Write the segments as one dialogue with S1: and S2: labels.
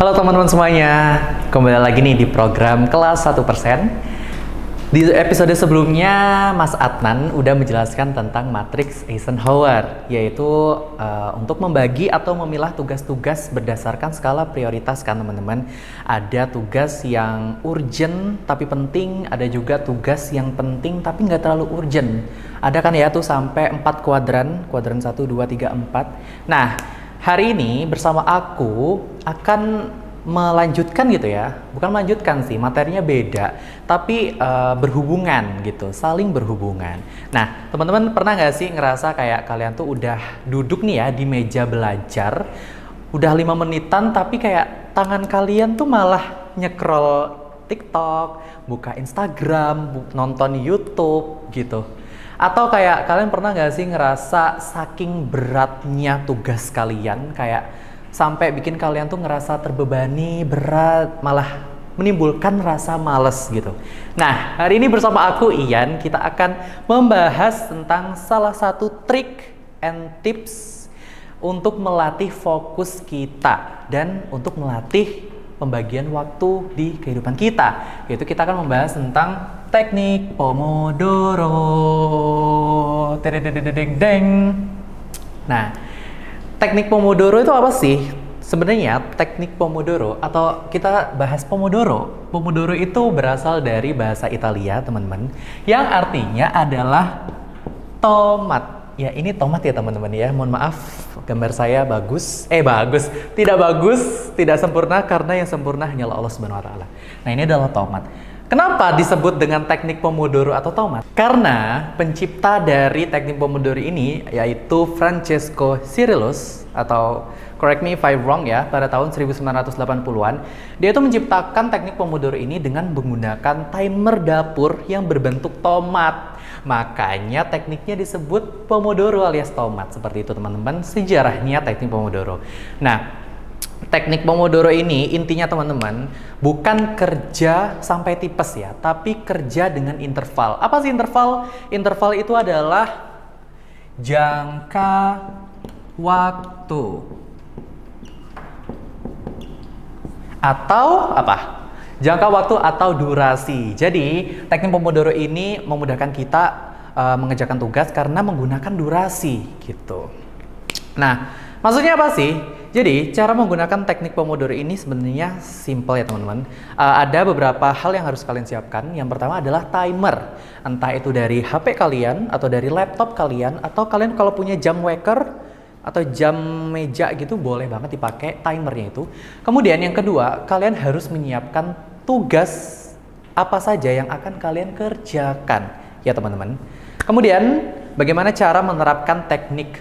S1: Halo teman-teman semuanya, kembali lagi nih di program Kelas 1%. Di episode sebelumnya, Mas Adnan udah menjelaskan tentang matriks Eisenhower, yaitu untuk membagi atau memilah tugas-tugas berdasarkan skala prioritas kan teman-teman. Ada tugas yang urgent tapi penting, ada juga tugas yang penting tapi nggak terlalu urgent. Ada kan ya tuh sampai 4 kuadran 1, 2, 3, 4. Nah, hari ini bersama aku akan melanjutkan gitu ya, bukan melanjutkan sih, materinya beda, tapi berhubungan gitu, saling berhubungan. Nah, teman-teman pernah nggak sih ngerasa kayak kalian tuh udah duduk nih ya di meja belajar, udah 5 menitan, tapi kayak tangan kalian tuh malah nyekrol TikTok, buka Instagram, nonton YouTube gitu. Atau kayak kalian pernah nggak sih ngerasa saking beratnya tugas kalian kayak sampai bikin kalian tuh ngerasa terbebani, berat, malah menimbulkan rasa males gitu. Nah, hari ini bersama aku Ian, kita akan membahas tentang salah satu trik and tips untuk melatih fokus kita dan untuk melatih pembagian waktu di kehidupan kita. Yaitu kita akan membahas tentang teknik Pomodoro. Nah, teknik Pomodoro itu apa sih? Sebenarnya teknik Pomodoro atau kita bahas Pomodoro. Pomodoro itu berasal dari bahasa Italia, teman-teman, yang artinya adalah tomat. Ya, ini tomat ya teman-teman ya. Mohon maaf, gambar saya bagus. Tidak bagus, tidak sempurna karena yang sempurna hanyalah Allah Subhanahu wa taala. Nah, ini adalah tomat. Kenapa disebut dengan teknik Pomodoro atau tomat? Karena pencipta dari teknik Pomodoro ini yaitu Francesco Cirillos, atau correct me if I'm wrong ya, pada tahun 1980-an. Dia itu menciptakan teknik Pomodoro ini dengan menggunakan timer dapur yang berbentuk tomat. Makanya tekniknya disebut Pomodoro alias tomat. Seperti itu teman-teman, sejarahnya teknik Pomodoro. Nah, teknik Pomodoro ini intinya teman-teman bukan kerja sampai tipes ya, tapi kerja dengan interval. Apa sih interval? Interval itu adalah jangka waktu atau apa? Jangka waktu atau durasi. Jadi teknik Pomodoro ini memudahkan kita mengerjakan tugas karena menggunakan durasi gitu. Nah, maksudnya apa sih? Jadi, cara menggunakan teknik Pomodoro ini sebenarnya simple ya teman-teman. Ada beberapa hal yang harus kalian siapkan. Yang pertama adalah timer. Entah itu dari HP kalian, atau dari laptop kalian, atau kalian kalau punya jam waker, atau jam meja gitu, boleh banget dipakai timernya itu. Kemudian yang kedua, kalian harus menyiapkan tugas apa saja yang akan kalian kerjakan. Ya teman-teman. Kemudian, bagaimana cara menerapkan teknik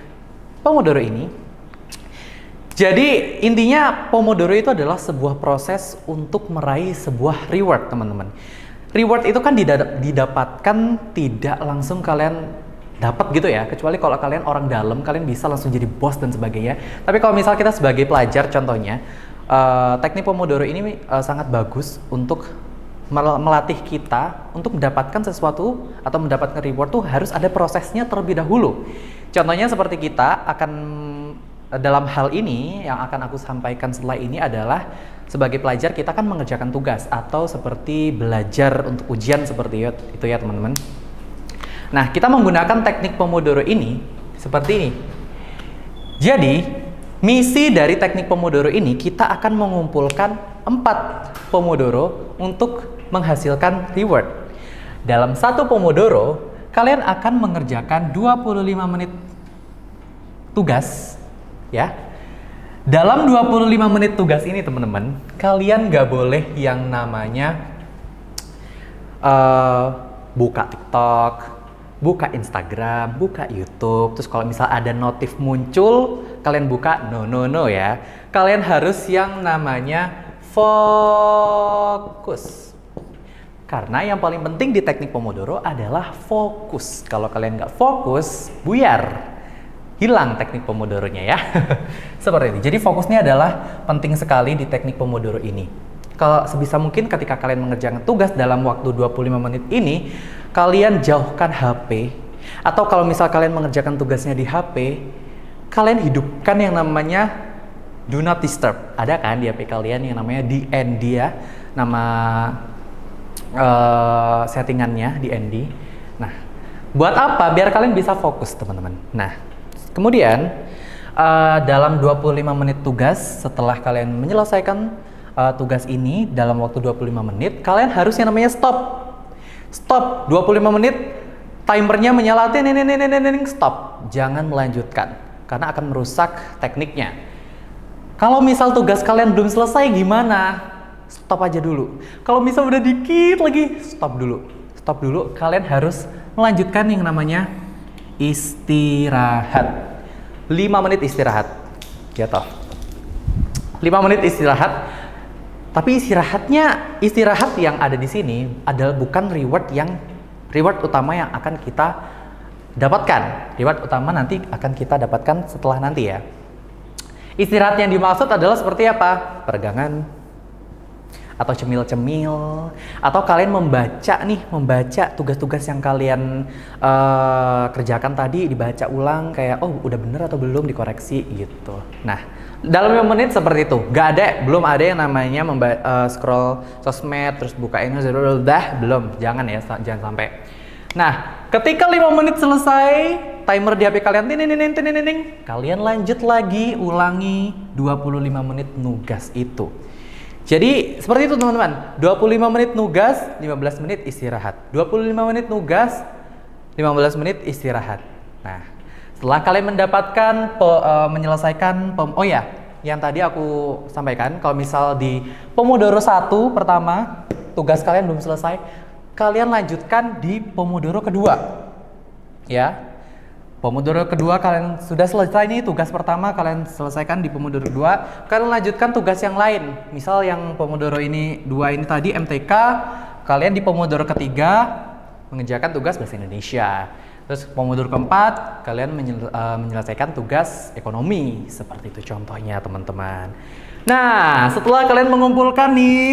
S1: Pomodoro ini? Jadi intinya Pomodoro itu adalah sebuah proses untuk meraih sebuah reward teman-teman. Reward itu kan didapatkan tidak langsung kalian dapat gitu ya, kecuali kalau kalian orang dalam, kalian bisa langsung jadi bos dan sebagainya. Tapi kalau misal kita sebagai pelajar contohnya, teknik Pomodoro ini sangat bagus untuk melatih kita untuk mendapatkan sesuatu atau mendapatkan reward tuh harus ada prosesnya terlebih dahulu. Contohnya seperti kita akan dalam hal ini yang akan aku sampaikan setelah ini adalah sebagai pelajar kita kan mengerjakan tugas atau seperti belajar untuk ujian seperti itu ya teman-teman. Nah, kita menggunakan teknik Pomodoro ini seperti ini. Jadi, misi dari teknik Pomodoro ini kita akan mengumpulkan 4 Pomodoro untuk menghasilkan reward. Dalam 1 Pomodoro, kalian akan mengerjakan 25 menit tugas. Ya, dalam 25 menit tugas ini teman-teman, kalian gak boleh yang namanya buka TikTok, buka Instagram, buka YouTube. Terus kalau misal ada notif muncul, kalian buka, no ya. Kalian harus yang namanya fokus. Karena yang paling penting di teknik Pomodoro adalah fokus. Kalau kalian gak fokus, buyar. Hilang teknik Pomodoro-nya ya. Seperti ini. Jadi fokusnya adalah penting sekali di teknik Pomodoro ini. Kalau sebisa mungkin ketika kalian mengerjakan tugas dalam waktu 25 menit ini, kalian jauhkan HP. Atau kalau misal kalian mengerjakan tugasnya di HP, kalian hidupkan yang namanya Do not disturb. Ada kan di HP kalian yang namanya DND ya, nama settingannya DND. Nah, buat apa? Biar kalian bisa fokus teman-teman. Nah, kemudian dalam 25 menit tugas, setelah kalian menyelesaikan tugas ini dalam waktu 25 menit, kalian harus yang namanya stop. Stop 25 menit, timernya menyala, stop. Jangan melanjutkan, karena akan merusak tekniknya. Kalau misal tugas kalian belum selesai gimana? Stop aja dulu. Kalau misal udah dikit lagi, stop dulu. Stop dulu, kalian harus melanjutkan yang namanya istirahat. 5 menit istirahat. Ya toh. 5 menit istirahat. Tapi istirahat yang ada di sini adalah bukan reward utama yang akan kita dapatkan. Reward utama nanti akan kita dapatkan setelah nanti ya. Istirahat yang dimaksud adalah seperti apa? Peregangan atau cemil-cemil, atau kalian membaca tugas-tugas yang kalian kerjakan tadi, dibaca ulang kayak oh udah bener atau belum, dikoreksi gitu. Nah, dalam 5 menit seperti itu, belum ada yang namanya scroll sosmed terus buka ini belum, jangan ya, jangan sampai. Nah, ketika 5 menit selesai, timer di HP kalian kalian lanjut lagi, ulangi 25 menit nugas itu. Jadi seperti itu teman-teman, 25 menit nugas, 15 menit istirahat. 25 menit nugas, 15 menit istirahat. Nah, setelah kalian mendapatkan menyelesaikan yang tadi aku sampaikan, kalau misal di Pomodoro 1 pertama tugas kalian belum selesai, kalian lanjutkan di Pomodoro kedua. Ya. Pomodoro kedua kalian sudah selesai nih, tugas pertama kalian selesaikan di Pomodoro 2, kalian lanjutkan tugas yang lain. Misal yang Pomodoro ini 2 ini tadi MTK, kalian di Pomodoro ketiga mengerjakan tugas bahasa Indonesia. Terus Pomodoro keempat kalian menyelesaikan tugas ekonomi. Seperti itu contohnya teman-teman. Nah, setelah kalian mengumpulkan nih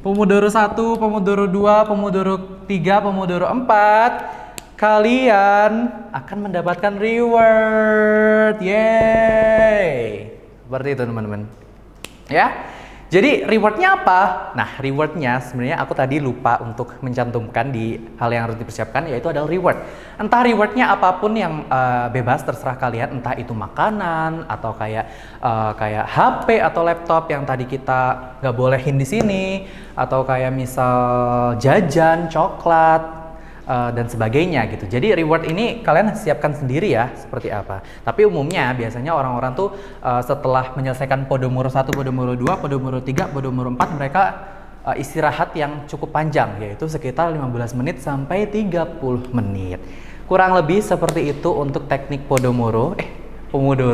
S1: Pomodoro 1, Pomodoro 2, Pomodoro 3, Pomodoro 4, kalian akan mendapatkan reward. Yeay. Seperti itu teman-teman. Ya. Jadi rewardnya apa? Nah, rewardnya sebenarnya aku tadi lupa untuk mencantumkan di hal yang harus dipersiapkan, yaitu adalah reward. Entah rewardnya apapun yang bebas, terserah kalian. Entah itu makanan atau kayak HP atau laptop yang tadi kita nggak bolehin di sini, atau kayak misal jajan, coklat, dan sebagainya gitu. Jadi reward ini kalian siapkan sendiri ya seperti apa. Tapi umumnya biasanya orang-orang tuh setelah menyelesaikan Pomodoro 1, Pomodoro 2, Pomodoro 3, Pomodoro 4 mereka istirahat yang cukup panjang, yaitu sekitar 15 menit sampai 30 menit. Kurang lebih seperti itu untuk teknik Pomodoro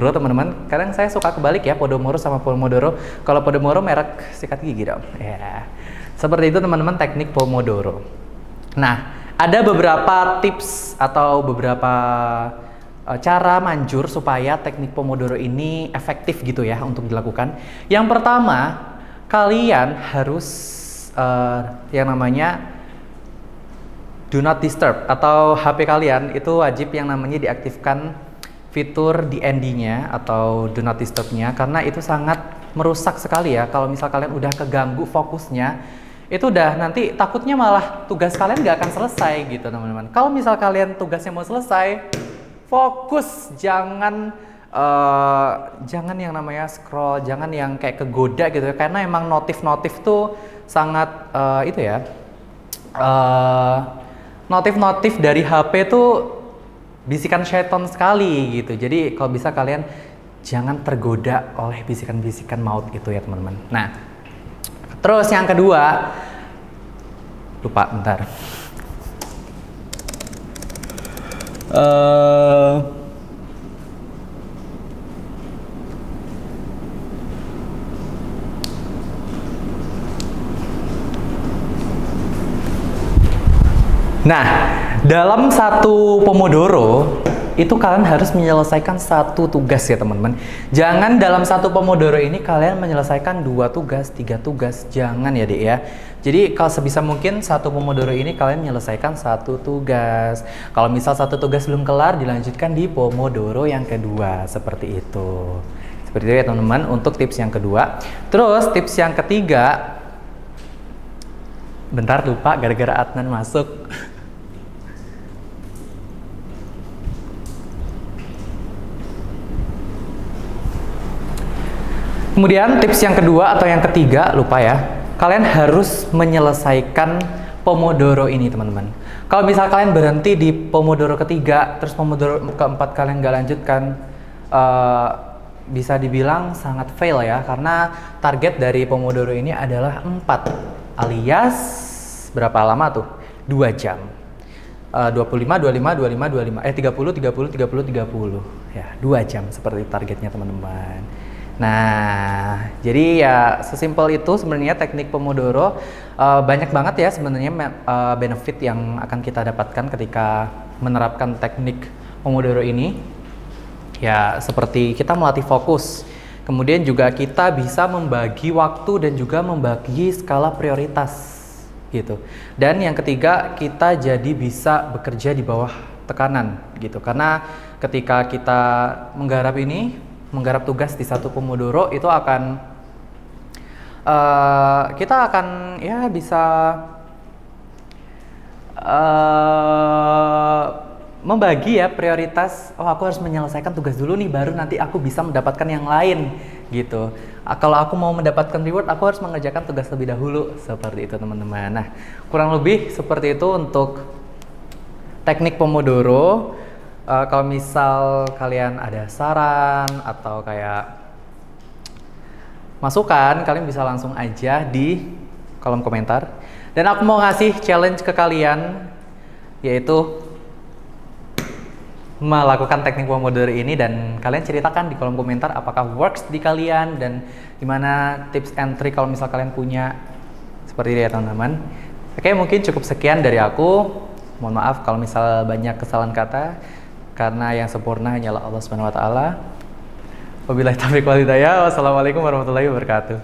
S1: teman-teman. Kadang saya suka kebalik ya, Pomodoro sama Pomodoro. Kalau Pomodoro merek sikat gigi dong. Ya. Seperti itu teman-teman teknik Pomodoro. Nah, ada beberapa tips atau beberapa cara manjur supaya teknik Pomodoro ini efektif gitu ya untuk dilakukan. Yang pertama, kalian harus yang namanya do not disturb, atau HP kalian itu wajib yang namanya diaktifkan fitur DND-nya atau do not disturb-nya, karena itu sangat merusak sekali ya. Kalau misal kalian udah keganggu fokusnya, itu udah nanti takutnya malah tugas kalian nggak akan selesai gitu teman-teman. Kalau misal kalian tugasnya mau selesai, fokus, jangan yang namanya scroll, jangan yang kayak kegoda gitu ya, karena emang notif tuh sangat notif dari HP tuh bisikan syaitan sekali gitu. Jadi kalau bisa kalian jangan tergoda oleh bisikan-bisikan maut itu ya teman-teman. Nah, terus yang kedua, lupa bentar. Nah, dalam satu Pomodoro itu kalian harus menyelesaikan satu tugas ya teman-teman. Jangan dalam satu Pomodoro ini kalian menyelesaikan 2 tugas, 3 tugas, jangan ya dek ya. Jadi kalau sebisa mungkin satu Pomodoro ini kalian menyelesaikan satu tugas. Kalau misal satu tugas belum kelar, dilanjutkan di Pomodoro yang kedua, seperti itu. Seperti itu ya teman-teman untuk tips yang kedua. Terus tips yang ketiga, bentar lupa gara-gara Adnan masuk. Kemudian tips yang kedua atau yang ketiga, lupa ya. Kalian harus menyelesaikan Pomodoro ini teman-teman. Kalau misal kalian berhenti di Pomodoro ketiga, terus Pomodoro keempat kalian nggak lanjutkan, bisa dibilang sangat fail ya. Karena target dari Pomodoro ini adalah 4, alias berapa lama tuh? 2 jam. 25, 25, 25, 25, 30, 30, 30, 30. Ya, 2 jam seperti targetnya teman-teman. Nah, jadi ya sesimpel itu sebenarnya teknik Pomodoro. Banyak banget ya sebenarnya benefit yang akan kita dapatkan ketika menerapkan teknik Pomodoro ini. Ya, seperti kita melatih fokus. Kemudian juga kita bisa membagi waktu dan juga membagi skala prioritas gitu. Dan yang ketiga, kita jadi bisa bekerja di bawah tekanan gitu. Karena ketika kita menggarap tugas di satu Pomodoro itu akan kita akan ya bisa membagi ya prioritas. Oh, aku harus menyelesaikan tugas dulu nih, baru nanti aku bisa mendapatkan yang lain gitu. Kalau aku mau mendapatkan reward, aku harus mengerjakan tugas lebih dahulu, seperti itu teman-teman. Nah, kurang lebih seperti itu untuk teknik Pomodoro. Kalau misal kalian ada saran atau kayak masukan, kalian bisa langsung aja di kolom komentar. Dan aku mau ngasih challenge ke kalian, yaitu melakukan teknik Pomodoro ini, dan kalian ceritakan di kolom komentar apakah works di kalian dan gimana tips and trick kalau misal kalian punya. Seperti itu ya teman-teman. Oke, mungkin cukup sekian dari aku. Mohon maaf kalau misal banyak kesalahan kata. Karena yang sempurna hanyalah Allah Subhanahu wa taala. Wabillahi taufiq wal hidayah. Wassalamualaikum warahmatullahi wabarakatuh.